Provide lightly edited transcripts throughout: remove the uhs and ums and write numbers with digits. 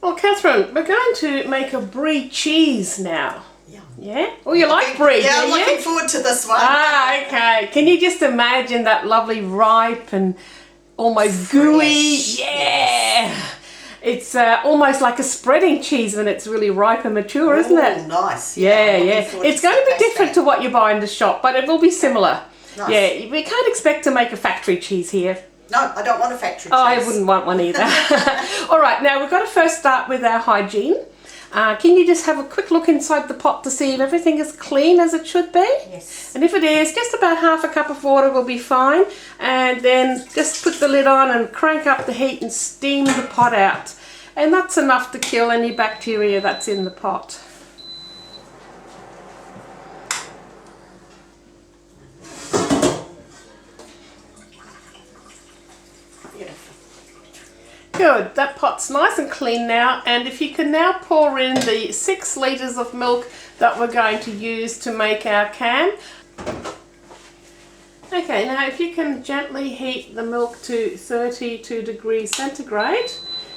Well, Catherine, we're going to make a brie cheese now. Yeah? Oh, you like brie, yeah, do you? I'm looking forward to this one. Ah, okay. Can you just imagine that lovely ripe and almost gooey? Fresh, Yeah. yes. It's almost like a spreading cheese when it's really ripe and mature, isn't it? Oh, nice. Yeah, I'm yeah. looking forward It's to going to be taste different to what you buy in the shop, but it will be similar. Nice. Yeah, we can't expect to make a factory cheese here. No, I don't want a factory cheese. Oh, I wouldn't want one either. All right, now we've got to first start with our hygiene. Can you just have a quick look inside the pot to see if everything is clean as it should be? Yes. And if it is, just about half a cup of water will be fine. And then just put the lid on and crank up the heat and steam the pot out. And that's enough to kill any bacteria that's in the pot. Good, that pot's nice and clean now, and if you can now pour in the 6 litres of milk that we're going to use to make our can. Okay, now if you can gently heat the milk to 32 degrees centigrade,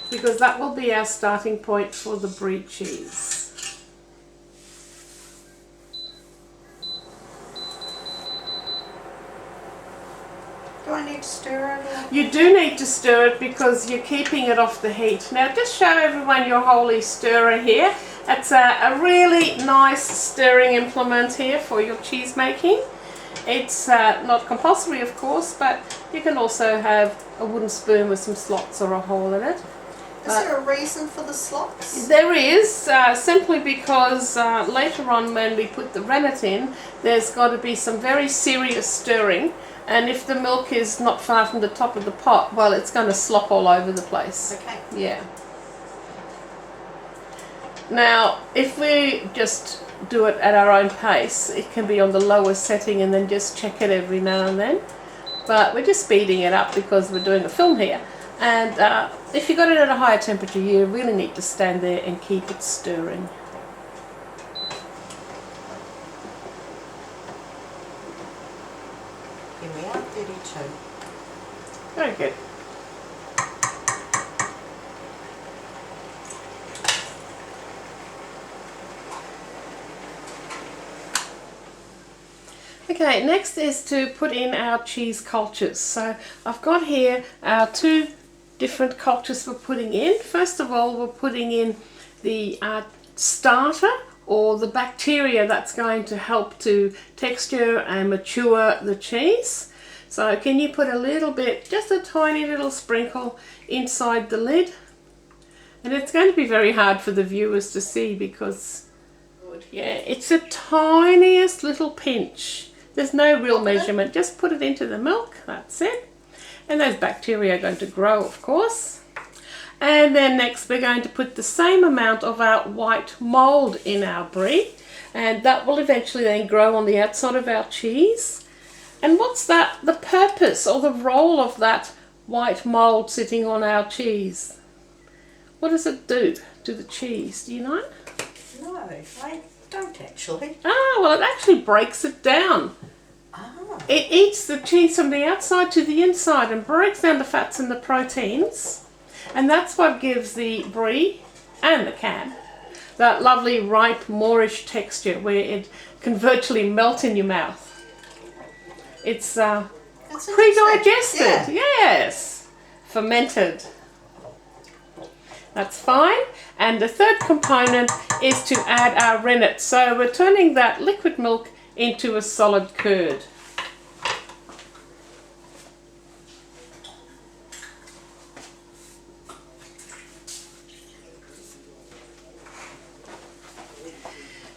because that will be our starting point for the brie cheese. Do I need to stir it? You do need to stir it because you're keeping it off the heat. Now just show everyone your holy stirrer here. It's a really nice stirring implement here for your cheese making. It's not compulsory of course, but you can also have a wooden spoon with some slots or a hole in it. Is there a reason for the slots? There is, simply because later on when we put the rennet in, there's got to be some very serious stirring. And if the milk is not far from the top of the pot, well, it's going to slop all over the place. Okay. Yeah. Now, if we just do it at our own pace, it can be on the lowest setting and then just check it every now and then. But we're just speeding it up because we're doing a film here. And if you got it at a higher temperature, you really need to stand there and keep it stirring. Here we are, 32. Very good. Okay, next is to put in our cheese cultures. So I've got here our 2 different cultures for putting in. First of all, we're putting in the starter, or the bacteria that's going to help to texture and mature the cheese. So can you put a little bit, just a tiny little sprinkle inside the lid? And it's going to be very hard for the viewers to see because, yeah, it's the tiniest little pinch. There's no real measurement, just put it into the milk, that's it. And those bacteria are going to grow, of course. And then next we're going to put the same amount of our white mould in our brie, and that will eventually then grow on the outside of our cheese. And what's that, the purpose or the role of that white mould sitting on our cheese? What does it do to the cheese, do you know? No, I don't actually. Ah, well, it actually breaks it down. Oh. It eats the cheese from the outside to the inside and breaks down the fats and the proteins. And that's what gives the brie and the can that lovely ripe moorish texture where it can virtually melt in your mouth. It's pre-digested, Yeah. yes, fermented. That's fine. And the third component is to add our rennet. So we're turning that liquid milk into a solid curd.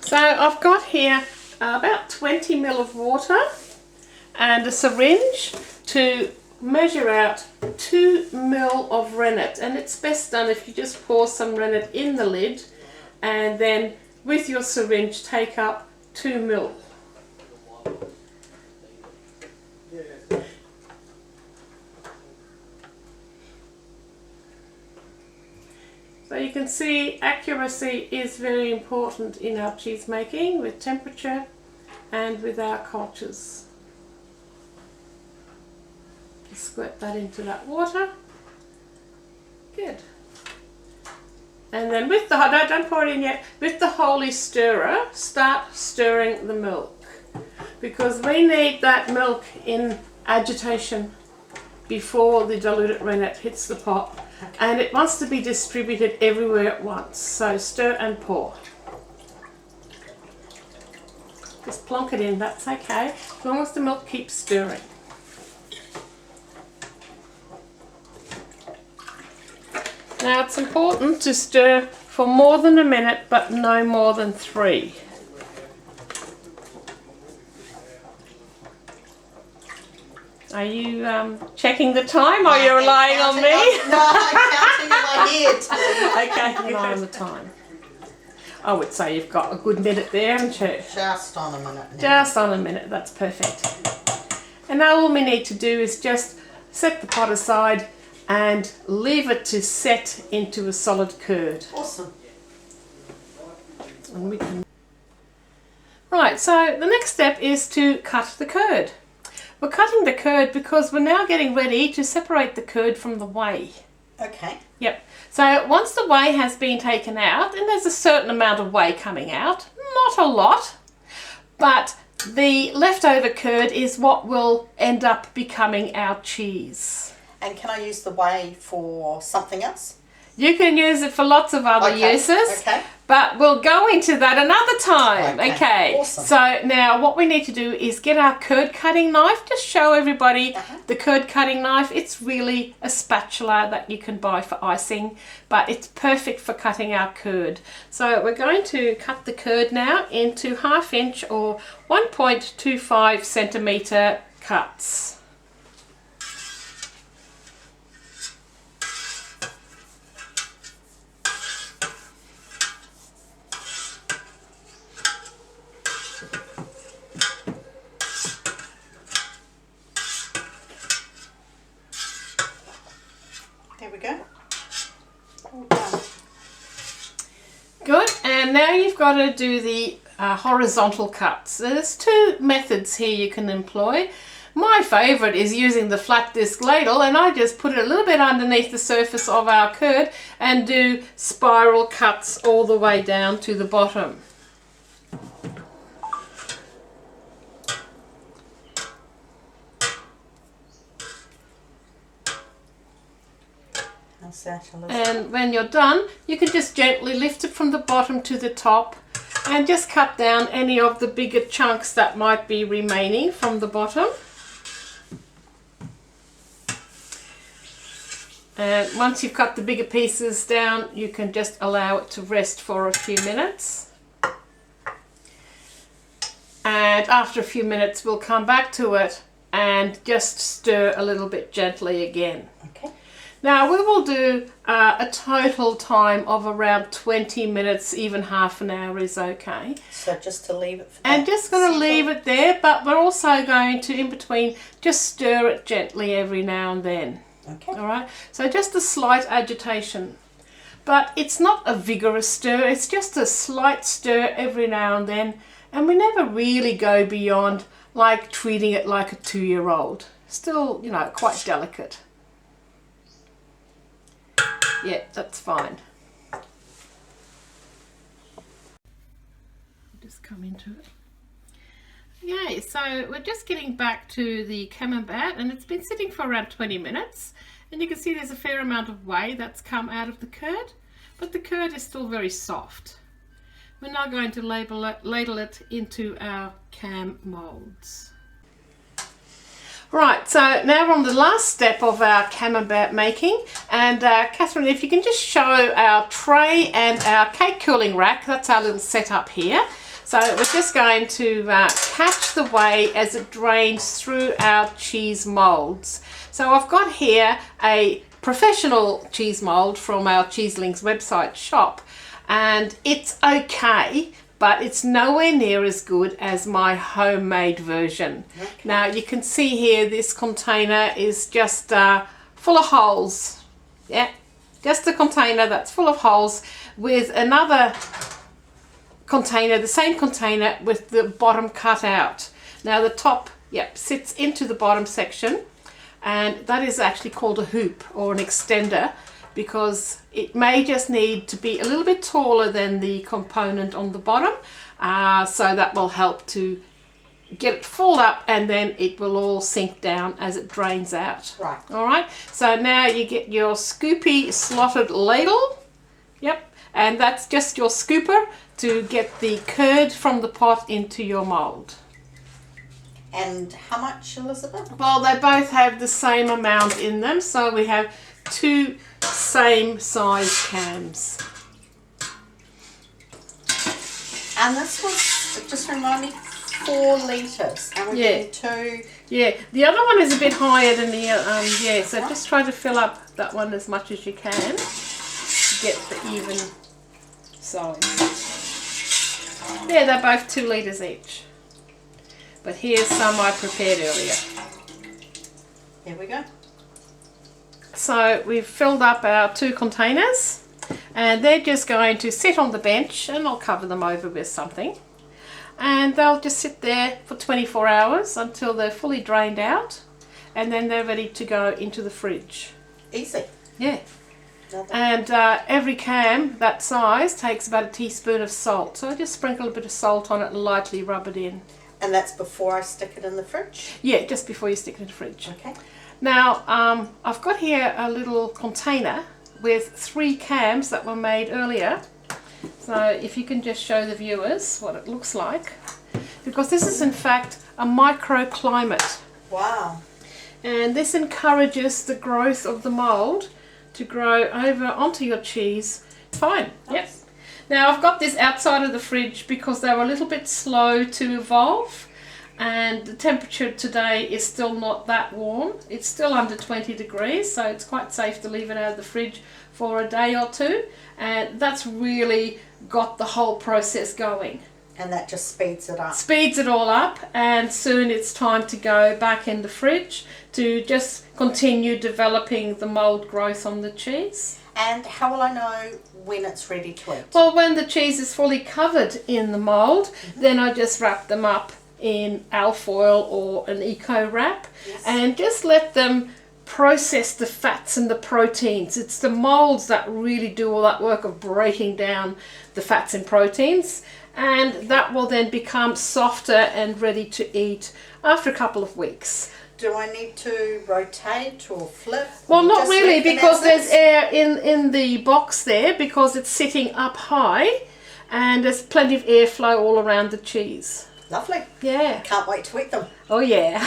So I've got here about 20 ml of water and a syringe to measure out 2 ml of rennet, and it's best done if you just pour some rennet in the lid and then with your syringe take up 2 ml. So you can see accuracy is very important in our cheese making with temperature and with our cultures. Just squirt that into that water. Good. And then with the, don't pour it in yet, with the holy stirrer, start stirring the milk. Because we need that milk in agitation before the diluted rennet hits the pot. Okay. And it wants to be distributed everywhere at once. So stir and pour. Just plonk it in, that's okay, as long as the milk keeps stirring. Now it's important to stir for more than a minute, but no more than 3. Are you checking the time, or you're relying on me? No, I'm counting in my head. Okay, keep an eye on the time. I would say you've got a good minute there, haven't you? Just on a minute now. Just on a minute, that's perfect. And now all we need to do is just set the pot aside and leave it to set into a solid curd. Awesome. And we can... Right, so the next step is to cut the curd. We're cutting the curd because we're now getting ready to separate the curd from the whey. Okay. Yep. So once the whey has been taken out, and there's a certain amount of whey coming out, not a lot, but the leftover curd is what will end up becoming our cheese. And can I use the whey for something else? You can use it for lots of other uses, but we'll go into that another time. Okay. Awesome. So now what we need to do is get our curd cutting knife. Just show everybody the curd cutting knife. It's really a spatula that you can buy for icing, but it's perfect for cutting our curd. So we're going to cut the curd now into 1/2 inch or 1.25 centimetre cuts. There we go. All done. Good, and now you've got to do the horizontal cuts. There's 2 methods here you can employ. My favourite is using the flat disc ladle, and I just put it a little bit underneath the surface of our curd and do spiral cuts all the way down to the bottom. And when you're done, you can just gently lift it from the bottom to the top and just cut down any of the bigger chunks that might be remaining from the bottom. And once you've cut the bigger pieces down, you can just allow it to rest for a few minutes. And after a few minutes, we'll come back to it and just stir a little bit gently again. Okay. Now we will do a total time of around 20 minutes, even half an hour is okay. So just to leave it for that. And just going to leave it there, but we're also going to, in between, just stir it gently every now and then. Okay. All right, so just a slight agitation. But it's not a vigorous stir, it's just a slight stir every now and then. And we never really go beyond like treating it like a 2-year-old. Still, you know, quite delicate. Yeah, that's fine. Just come into it. Okay, so we're just getting back to the Camembert, and it's been sitting for around 20 minutes. And you can see there's a fair amount of whey that's come out of the curd, but the curd is still very soft. We're now going to ladle it into our cam moulds. Right, so now we're on the last step of our Camembert making, and Catherine, if you can just show our tray and our cake cooling rack. That's our little setup here. So we're just going to catch the whey as it drains through our cheese moulds. So I've got here a professional cheese mould from our Cheeselings website shop, and it's okay, but it's nowhere near as good as my homemade version. Okay. Now you can see here this container is just full of holes. Yeah, just a container that's full of holes with another container, the same container with the bottom cut out. Now the top, sits into the bottom section, and that is actually called a hoop or an extender. because it may just need to be a little bit taller than the component on the bottom, so that will help to get it full up, and then it will all sink down as it drains out. Right. All right, so now you get your scoopy slotted ladle. Yep, and that's just your scooper to get the curd from the pot into your mould. And how much, Elizabeth? Well, they both have the same amount in them, so we have 2 same size cans. And this was, just remind me, 4 litres. And we're getting 2. Yeah, the other one is a bit higher than the so just try to fill up that one as much as you can to get the even size. Yeah, they're both 2 litres each. But here's some I prepared earlier. Here we go. So we've filled up our 2 containers, and they're just going to sit on the bench, and I'll cover them over with something. And they'll just sit there for 24 hours until they're fully drained out, and then they're ready to go into the fridge. Easy. Yeah. Lovely. And every cam that size takes about a teaspoon of salt. So I just sprinkle a bit of salt on it and lightly rub it in. And that's before I stick it in the fridge? Yeah, just before you stick it in the fridge. Okay. Now, I've got here a little container with 3 cams that were made earlier. So if you can just show the viewers what it looks like. Because this is in fact a microclimate. Wow. And this encourages the growth of the mould to grow over onto your cheese. Fine. Nice. Yep. Now I've got this outside of the fridge because they were a little bit slow to evolve, and the temperature today is still not that warm. It's still under 20 degrees, so it's quite safe to leave it out of the fridge for a day or 2, and that's really got the whole process going. And that just speeds it up. Speeds it all up, and soon it's time to go back in the fridge to just continue developing the mould growth on the cheese. And how will I know when it's ready to eat? Well, when the cheese is fully covered in the mould, then I just wrap them up in alfoil or an eco wrap, and just let them process the fats and the proteins. It's the moulds that really do all that work of breaking down the fats and proteins, and that will then become softer and ready to eat after a couple of weeks. Do I need to rotate or flip? Well, or not just really, leave them because as there's is? air in the box there, because it's sitting up high, and there's plenty of airflow all around the cheese. Lovely. Yeah. Can't wait to eat them. Oh yeah.